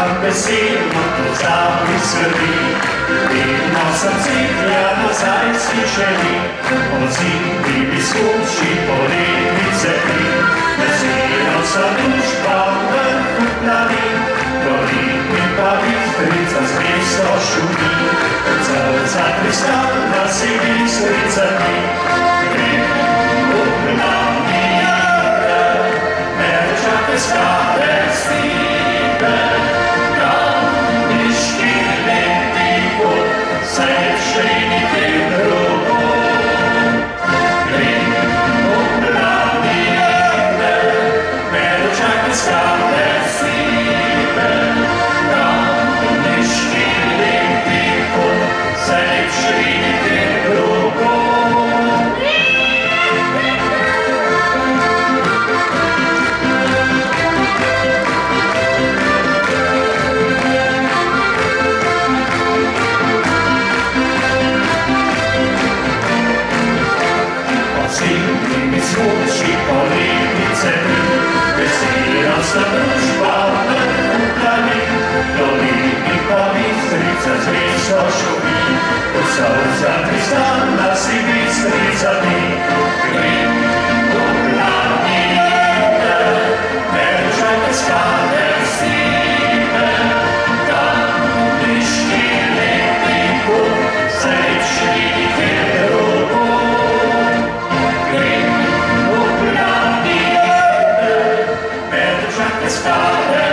campesino tu zamisli, vidno sam cipljano zajsvišeni, od zimbi biskući politice ti, desino sam dušpa u vrhu planin, dolini pa Bistrica s mjesto šumi, srca kristana si Bistrica ti, ukna mira, merčake stare stipe, kamniški lepi put, srečni ti drugo. Ukna mira, merčake stare stipe, kamniški lepi put, srečni ti drugo. Zvuči politice mi, vestirao sam družba u vrhu planin, dolini pa Bistrica zvišno šumi, od srca kristana si Bistrica ti, grim u planine, merčake skale stipe, kamniški lepi put, srečni ti drugo. Stare